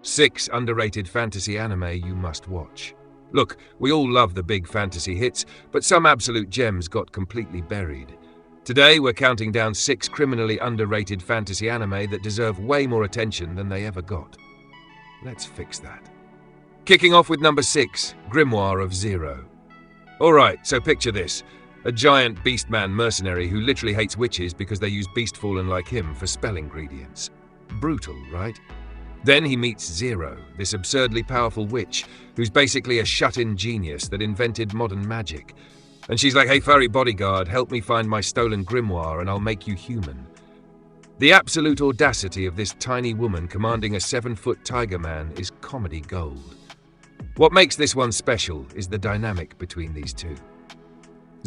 6 underrated fantasy anime you must watch. Look, we all love the big fantasy hits, but some absolute gems got completely buried. Today, we're counting down 6 criminally underrated fantasy anime that deserve way more attention than they ever got. Let's fix that. Kicking off with number 6, Grimoire of Zero. Alright, so picture this. A giant beastman mercenary who literally hates witches because they use beastfallen like him for spell ingredients. Brutal, right? Then he meets Zero, this absurdly powerful witch who's basically a shut-in genius that invented modern magic. And she's like, hey furry bodyguard, help me find my stolen grimoire and I'll make you human. The absolute audacity of this tiny woman commanding a 7-foot tiger man is comedy gold. What makes this one special is the dynamic between these two.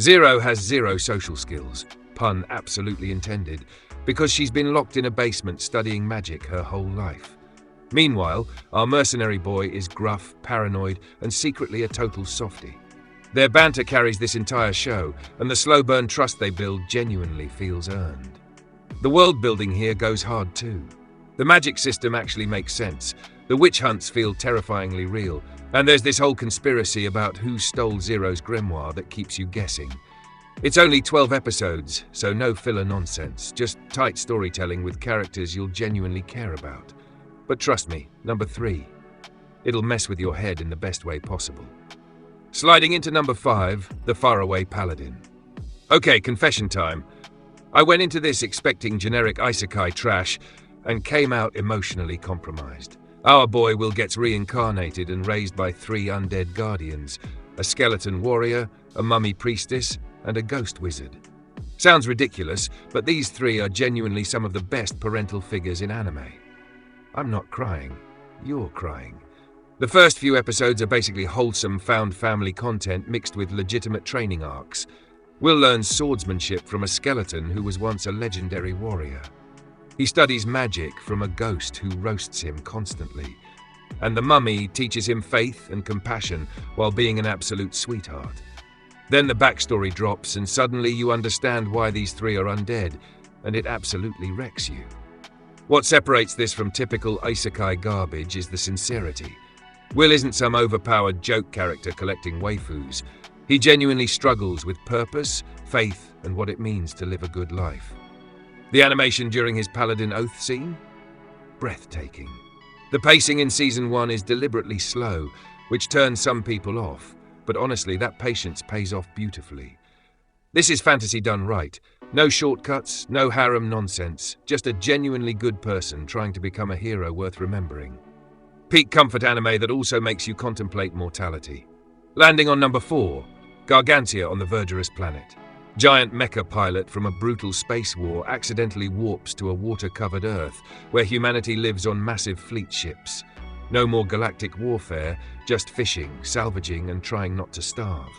Zero has zero social skills, pun absolutely intended, because she's been locked in a basement studying magic her whole life. Meanwhile, our mercenary boy is gruff, paranoid, and secretly a total softie. Their banter carries this entire show, and the slow burn trust they build genuinely feels earned. The world building here goes hard too. The magic system actually makes sense. The witch hunts feel terrifyingly real, and there's this whole conspiracy about who stole Zero's grimoire that keeps you guessing. It's only 12 episodes, so no filler nonsense, just tight storytelling with characters you'll genuinely care about. But trust me, number 3. It'll mess with your head in the best way possible. Sliding into number 5, The Faraway Paladin. Okay, confession time. I went into this expecting generic isekai trash and came out emotionally compromised. Our boy Will gets reincarnated and raised by 3 undead guardians, a skeleton warrior, a mummy priestess, and a ghost wizard. Sounds ridiculous, but these 3 are genuinely some of the best parental figures in anime. I'm not crying. You're crying. The first few episodes are basically wholesome found family content mixed with legitimate training arcs. Will learns swordsmanship from a skeleton who was once a legendary warrior. He studies magic from a ghost who roasts him constantly. And the mummy teaches him faith and compassion while being an absolute sweetheart. Then the backstory drops and suddenly you understand why these 3 are undead, and it absolutely wrecks you. What separates this from typical isekai garbage is the sincerity. Will isn't some overpowered joke character collecting waifus. He genuinely struggles with purpose, faith, and what it means to live a good life. The animation during his Paladin Oath scene? Breathtaking. The pacing in Season 1 is deliberately slow, which turns some people off, but honestly, that patience pays off beautifully. This is fantasy done right. No shortcuts, no harem nonsense, just a genuinely good person trying to become a hero worth remembering. Peak comfort anime that also makes you contemplate mortality. Landing on number 4, Gargantia on the Verdurous Planet. Giant mecha pilot from a brutal space war accidentally warps to a water-covered Earth where humanity lives on massive fleet ships. No more galactic warfare, just fishing, salvaging, and trying not to starve.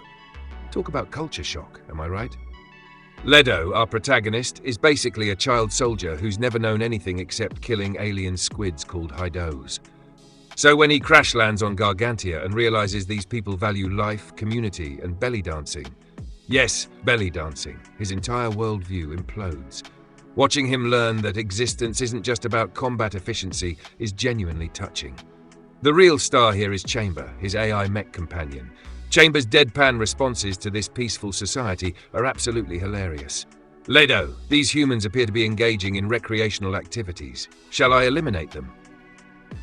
Talk about culture shock, am I right? Ledo, our protagonist, is basically a child soldier who's never known anything except killing alien squids called Hydos. So when he crash lands on Gargantia and realizes these people value life, community, and belly dancing, yes, belly dancing, his entire worldview implodes. Watching him learn that existence isn't just about combat efficiency is genuinely touching. The real star here is Chamber, his AI mech companion. Chamber's deadpan responses to this peaceful society are absolutely hilarious. Ledo, these humans appear to be engaging in recreational activities. Shall I eliminate them?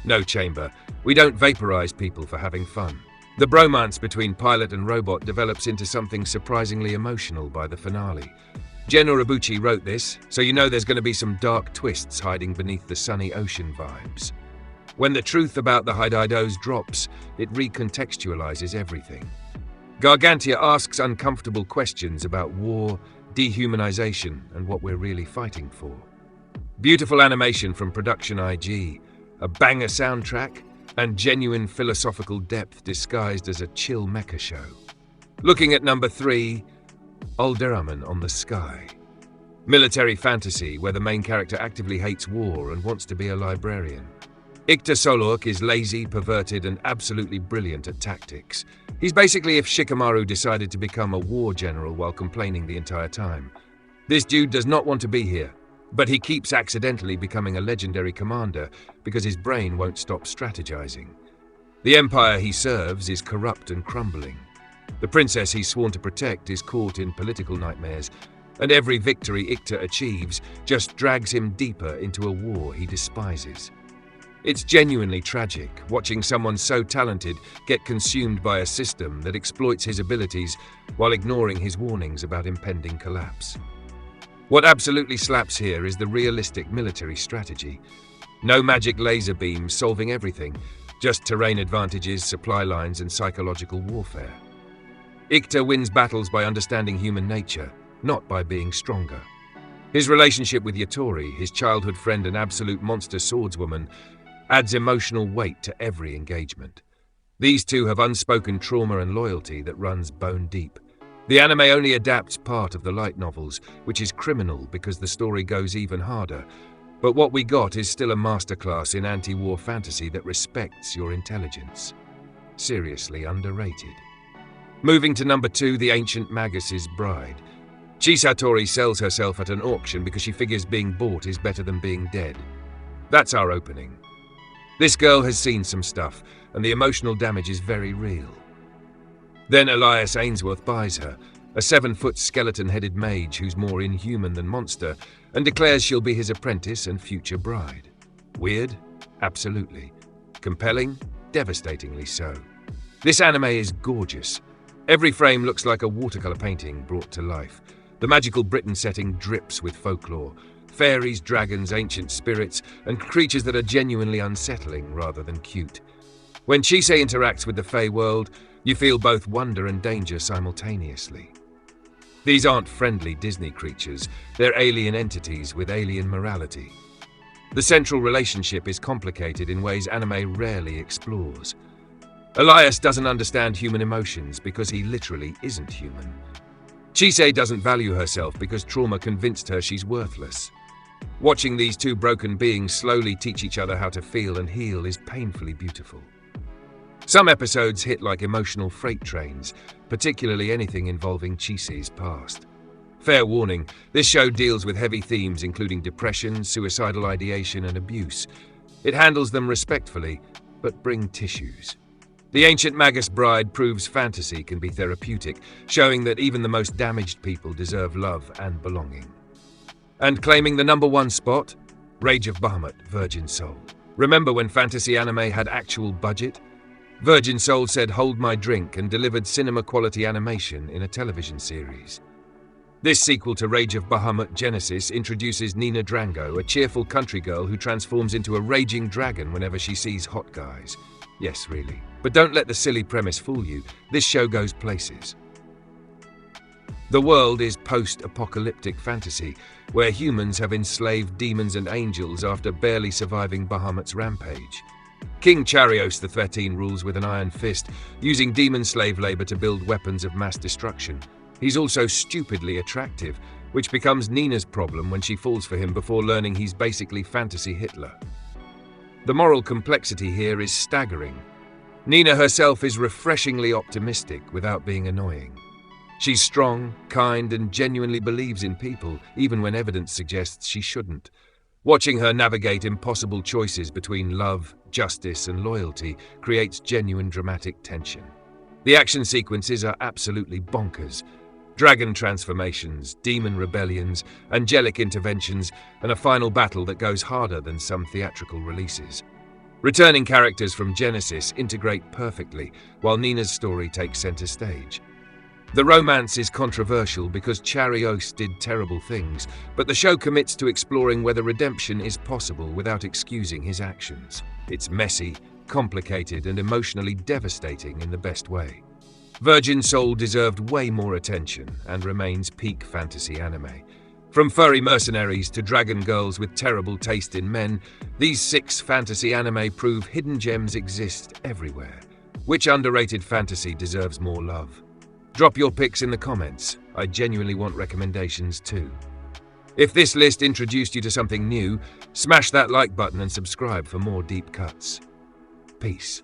No, Chamber. We don't vaporize people for having fun. The bromance between pilot and robot develops into something surprisingly emotional by the finale. Gen Urobuchi wrote this, so you know there's going to be some dark twists hiding beneath the sunny ocean vibes. When the truth about the Hydos drops, it recontextualizes everything. Gargantia asks uncomfortable questions about war, dehumanization, and what we're really fighting for. Beautiful animation from Production IG, a banger soundtrack, and genuine philosophical depth disguised as a chill mecha show. Looking at number 3, Alderamin on the Sky. Military fantasy where the main character actively hates war and wants to be a librarian. Ikta Solork is lazy, perverted, and absolutely brilliant at tactics. He's basically if Shikamaru decided to become a war general while complaining the entire time. This dude does not want to be here. But he keeps accidentally becoming a legendary commander because his brain won't stop strategizing. The empire he serves is corrupt and crumbling. The princess he's sworn to protect is caught in political nightmares, and every victory Icta achieves just drags him deeper into a war he despises. It's genuinely tragic watching someone so talented get consumed by a system that exploits his abilities while ignoring his warnings about impending collapse. What absolutely slaps here is the realistic military strategy. No magic laser beams solving everything, just terrain advantages, supply lines, and psychological warfare. Icta wins battles by understanding human nature, not by being stronger. His relationship with Yatori, his childhood friend and absolute monster swordswoman, adds emotional weight to every engagement. These two have unspoken trauma and loyalty that runs bone deep. The anime only adapts part of the light novels, which is criminal because the story goes even harder. But what we got is still a masterclass in anti-war fantasy that respects your intelligence. Seriously underrated. Moving to number 2, The Ancient Magus's Bride. Chisatori sells herself at an auction because she figures being bought is better than being dead. That's our opening. This girl has seen some stuff, and the emotional damage is very real. Then Elias Ainsworth buys her, a 7-foot skeleton-headed mage who's more inhuman than monster, and declares she'll be his apprentice and future bride. Weird? Absolutely. Compelling? Devastatingly so. This anime is gorgeous. Every frame looks like a watercolor painting brought to life. The magical Britain setting drips with folklore. Fairies, dragons, ancient spirits, and creatures that are genuinely unsettling rather than cute. When Chisei interacts with the Fey world, you feel both wonder and danger simultaneously. These aren't friendly Disney creatures, they're alien entities with alien morality. The central relationship is complicated in ways anime rarely explores. Elias doesn't understand human emotions because he literally isn't human. Chisei doesn't value herself because trauma convinced her she's worthless. Watching these two broken beings slowly teach each other how to feel and heal is painfully beautiful. Some episodes hit like emotional freight trains, particularly anything involving Chisei's past. Fair warning, this show deals with heavy themes including depression, suicidal ideation, and abuse. It handles them respectfully, but bring tissues. The Ancient Magus Bride proves fantasy can be therapeutic, showing that even the most damaged people deserve love and belonging. And claiming the number 1 spot, Rage of Bahamut, Virgin Soul. Remember when fantasy anime had actual budget? Virgin Soul said hold my drink and delivered cinema-quality animation in a television series. This sequel to Rage of Bahamut Genesis introduces Nina Drango, a cheerful country girl who transforms into a raging dragon whenever she sees hot guys. Yes, really. But don't let the silly premise fool you. This show goes places. The world is post-apocalyptic fantasy, where humans have enslaved demons and angels after barely surviving Bahamut's rampage. King Charios XIII rules with an iron fist, using demon slave labor to build weapons of mass destruction. He's also stupidly attractive, which becomes Nina's problem when she falls for him before learning he's basically fantasy Hitler. The moral complexity here is staggering. Nina herself is refreshingly optimistic without being annoying. She's strong, kind, and genuinely believes in people, even when evidence suggests she shouldn't. Watching her navigate impossible choices between love, justice, and loyalty creates genuine dramatic tension. The action sequences are absolutely bonkers. Dragon transformations, demon rebellions, angelic interventions, and a final battle that goes harder than some theatrical releases. Returning characters from Genesis integrate perfectly, while Nina's story takes center stage. The romance is controversial because Charios did terrible things, but the show commits to exploring whether redemption is possible without excusing his actions. It's messy, complicated, and emotionally devastating in the best way. Virgin Soul deserved way more attention and remains peak fantasy anime. From furry mercenaries to dragon girls with terrible taste in men, these 6 fantasy anime prove hidden gems exist everywhere. Which underrated fantasy deserves more love? Drop your picks in the comments. I genuinely want recommendations too. If this list introduced you to something new, smash that like button and subscribe for more deep cuts. Peace.